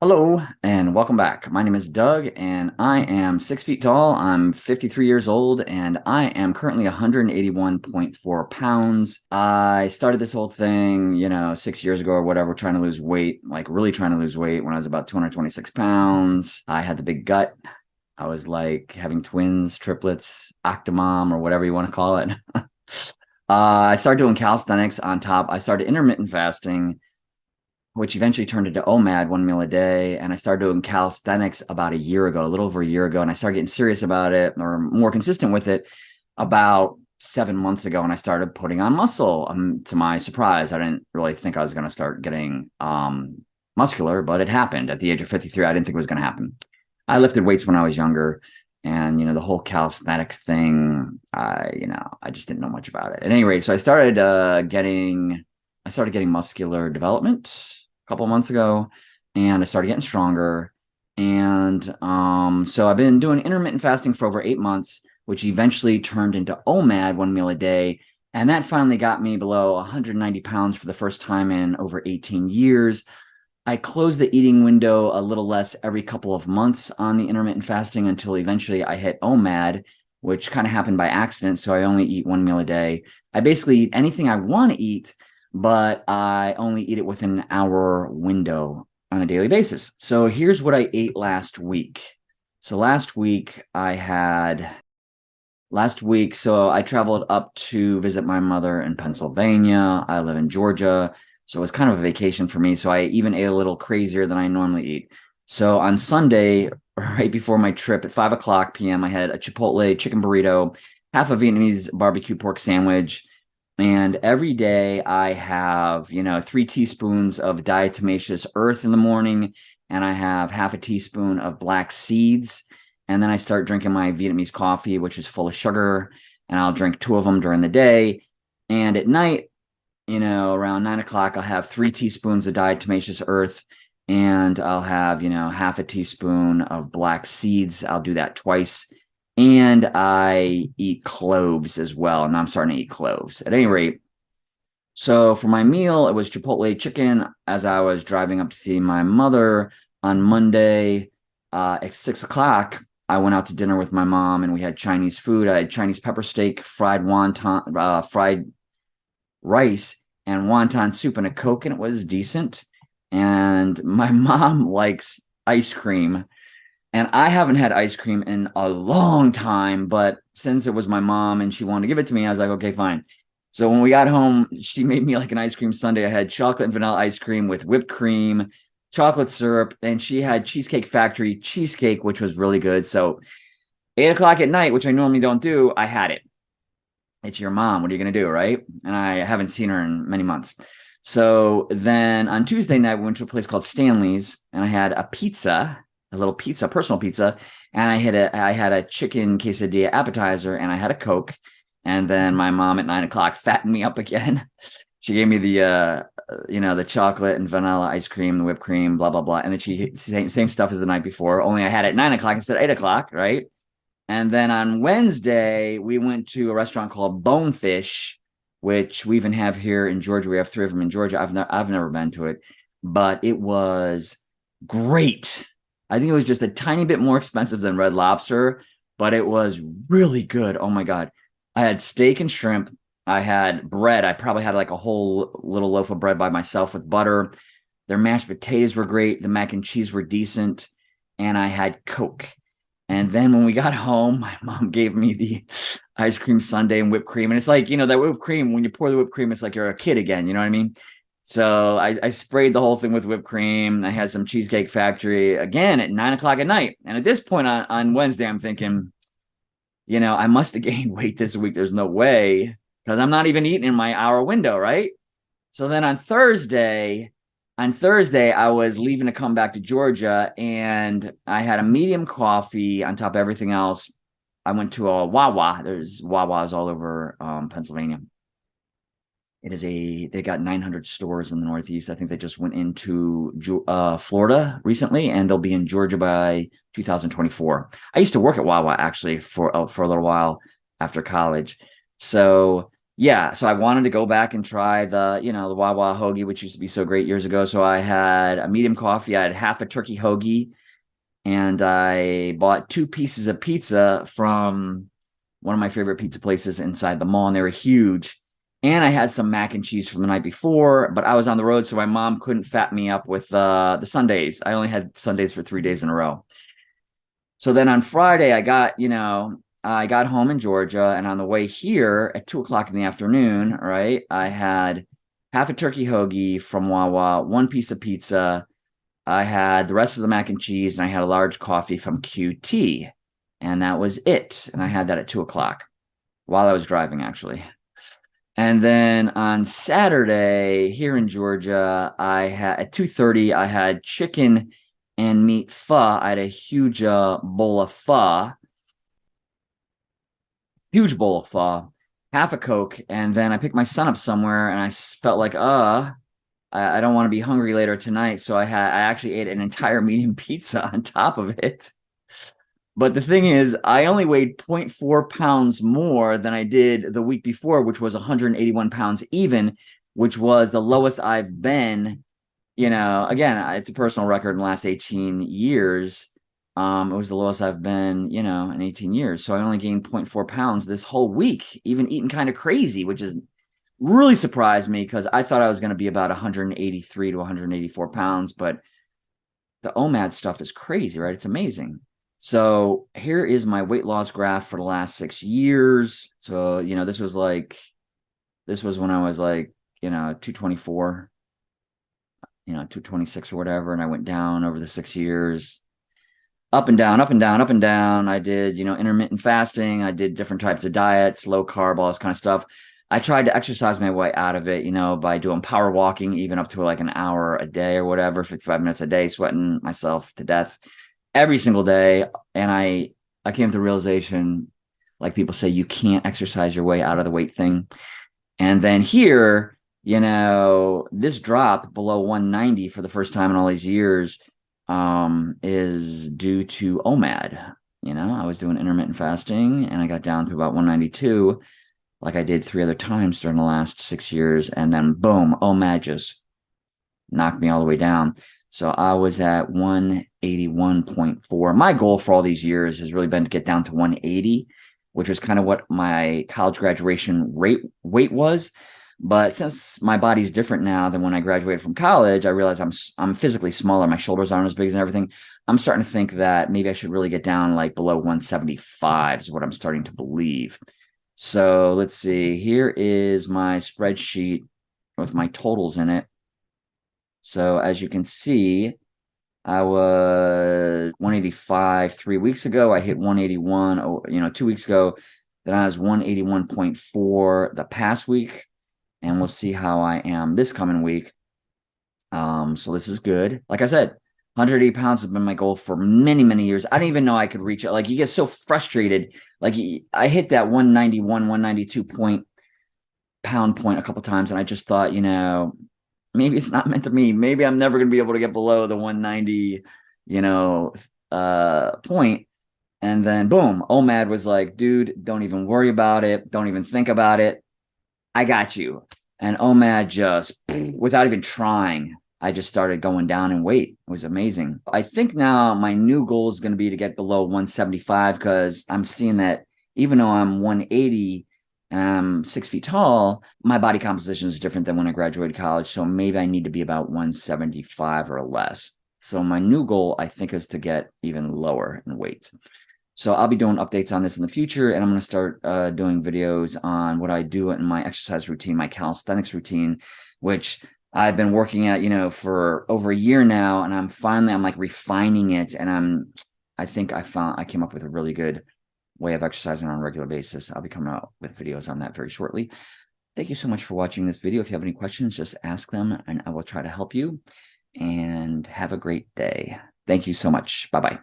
Hello and welcome back. My name is Doug and I am 6 feet tall. I'm 53 years old and I am currently 181.4 pounds. I started this whole thing, 6 years ago or whatever, trying to lose weight, like really trying to lose weight when I was about 226 pounds. I had the big gut. I was like having twins, triplets, octomom, or whatever you want to call it. I started doing calisthenics on top. I started intermittent fasting, which eventually turned into OMAD, 1 meal a day. And I started doing calisthenics about a year ago, a little over a year ago. And I started getting serious about it or more consistent with it about 7 months ago. And I started putting on muscle. To my surprise, I didn't really think I was going to start getting muscular, but it happened at the age of 53. I didn't think it was going to happen. I lifted weights when I was younger. And, the whole calisthenics thing, I just didn't know much about it. At any rate, so I started getting muscular development couple of months ago, and I started getting stronger. And so I've been doing intermittent fasting for over 8 months, which eventually turned into OMAD, 1 meal a day. And that finally got me below 190 pounds for the first time in over 18 years. I closed the eating window a little less every couple of months on the intermittent fasting until eventually I hit OMAD, which kind of happened by accident. So I only eat 1 meal a day. I basically eat anything I want to eat, but I only eat it within an hour window on a daily basis. So here's what I ate last week. So last week, so I traveled up to visit my mother in Pennsylvania. I live in Georgia, so it was kind of a vacation for me. So I even ate a little crazier than I normally eat. So on Sunday, right before my trip at 5 o'clock p.m., I had a Chipotle chicken burrito, half a Vietnamese barbecue pork sandwich. And every day I have, 3 teaspoons of diatomaceous earth in the morning, and I have half a teaspoon of black seeds. And then I start drinking my Vietnamese coffee, which is full of sugar, and I'll drink 2 of them during the day. And at night, around 9 o'clock, I'll have 3 teaspoons of diatomaceous earth, and I'll have, half a teaspoon of black seeds. I'll do that twice. And I eat cloves as well. And I'm starting to eat cloves. At any rate, so for my meal, it was Chipotle chicken as I was driving up to see my mother on Monday at 6 o'clock. I went out to dinner with my mom and we had Chinese food. I had Chinese pepper steak, fried wonton, fried rice, and wonton soup and a Coke, and it was decent. And my mom likes ice cream. And I haven't had ice cream in a long time, but since it was my mom and she wanted to give it to me, I was like, okay, fine. So when we got home, she made me like an ice cream sundae. I had chocolate and vanilla ice cream with whipped cream, chocolate syrup, and she had Cheesecake Factory cheesecake, which was really good. So 8 o'clock at night, which I normally don't do, I had it. It's your mom. What are you going to do, right? And I haven't seen her in many months. So then on Tuesday night, we went to a place called Stanley's, and I had a little pizza, personal pizza, and I had a chicken quesadilla appetizer, and I had a Coke. And then my mom at 9 o'clock fattened me up again. She gave me the chocolate and vanilla ice cream, the whipped cream, blah blah blah, and then same stuff as the night before. Only I had it at 9 o'clock instead of 8 o'clock, right? And then on Wednesday we went to a restaurant called Bonefish, which we even have here in Georgia. We have 3 of them in Georgia. I've never been to it, but it was great. I think it was just a tiny bit more expensive than Red Lobster, but it was really good. Oh my God. I had steak and shrimp. I had bread. I probably had like a whole little loaf of bread by myself with butter. Their mashed potatoes were great. The mac and cheese were decent. And I had Coke. And then when we got home, my mom gave me the ice cream sundae and whipped cream. And it's like, that whipped cream, when you pour the whipped cream, it's like you're a kid again. You know what I mean? So I sprayed the whole thing with whipped cream. I had some Cheesecake Factory again at 9 o'clock at night. And at this point on Wednesday, I'm thinking, I must have gained weight this week. There's no way, because I'm not even eating in my hour window, right? So then on Thursday, I was leaving to come back to Georgia, and I had a medium coffee on top of everything else. I went to a Wawa. There's Wawas all over Pennsylvania. They got 900 stores in the Northeast. I think they just went into Florida recently, and they'll be in Georgia by 2024. I used to work at Wawa actually for a little while after college. So Yeah, so I wanted to go back and try the Wawa hoagie, which used to be so great years ago. So I had a medium coffee, I had half a turkey hoagie, and I bought 2 pieces of pizza from one of my favorite pizza places inside the mall, and they were huge. And I had some mac and cheese from the night before, but I was on the road, so my mom couldn't fat me up with the Sundays. I only had Sundays for 3 days in a row. So then on Friday, I got home in Georgia, and on the way here at 2 o'clock in the afternoon, right, I had half a turkey hoagie from Wawa, 1 piece of pizza. I had the rest of the mac and cheese, and I had a large coffee from QT, and that was it. And I had that at 2 o'clock while I was driving, actually. And then on Saturday here in Georgia, I had at 2:30, I had chicken and meat pho. I had a huge bowl of pho, huge bowl of pho, half a Coke, and then I picked my son up somewhere, and I felt like, I don't want to be hungry later tonight, so I actually ate an entire medium pizza on top of it. But the thing is, I only weighed zero point 0.4 pounds more than I did the week before, which was 181 pounds even, which was the lowest I've been. Again, it's a personal record in the last 18 years. It was the lowest I've been, in 18 years. So I only gained 0.4 pounds this whole week, even eating kind of crazy, which is really surprised me because I thought I was going to be about 183 to 184 pounds. But the OMAD stuff is crazy, right? It's amazing. So here is my weight loss graph for the last 6 years. So, this was when I was like, 224, 226 or whatever. And I went down over the 6 years, up and down, up and down, up and down. I did, intermittent fasting. I did different types of diets, low carb, all this kind of stuff. I tried to exercise my way out of it, by doing power walking, even up to like an hour a day or whatever, 55 minutes a day, sweating myself to death every single day. And I came to the realization, like people say, you can't exercise your way out of the weight thing. And then here, this drop below 190 for the first time in all these years is due to OMAD. I was doing intermittent fasting and I got down to about 192, like I did 3 other times during the last 6 years. And then boom, OMAD just knocked me all the way down. So I was at 181.4. My goal for all these years has really been to get down to 180, which was kind of what my college graduation weight was. But since my body's different now than when I graduated from college, I realize I'm physically smaller. My shoulders aren't as big as everything. I'm starting to think that maybe I should really get down like below 175 is what I'm starting to believe. So let's see. Here is my spreadsheet with my totals in it. So as you can see, I was 185 3 weeks ago. I hit 181, 2 weeks ago. Then I was 181.4 the past week. And we'll see how I am this coming week. So this is good. Like I said, 180 pounds has been my goal for many, many years. I didn't even know I could reach it. Like you get so frustrated. Like I hit that 191, 192 pound point a couple times. And I just thought, maybe it's not meant to me. Maybe I'm never going to be able to get below the 190, point. And then boom, OMAD was like, dude, don't even worry about it. Don't even think about it. I got you. And OMAD just, without even trying, I just started going down in weight. It was amazing. I think now my new goal is going to be to get below 175 because I'm seeing that even though I'm 180 and I'm 6 feet tall, my body composition is different than when I graduated college. So maybe I need to be about 175 or less. So my new goal, I think, is to get even lower in weight. So I'll be doing updates on this in the future, and I'm going to start doing videos on what I do in my exercise routine, my calisthenics routine, which I've been working at, for over a year now, and I'm like refining it, and I think I came up with a really good way of exercising on a regular basis. I'll be coming out with videos on that very shortly. Thank you so much for watching this video. If you have any questions, just ask them, and I will try to help you, and have a great day. Thank you so much. Bye-bye.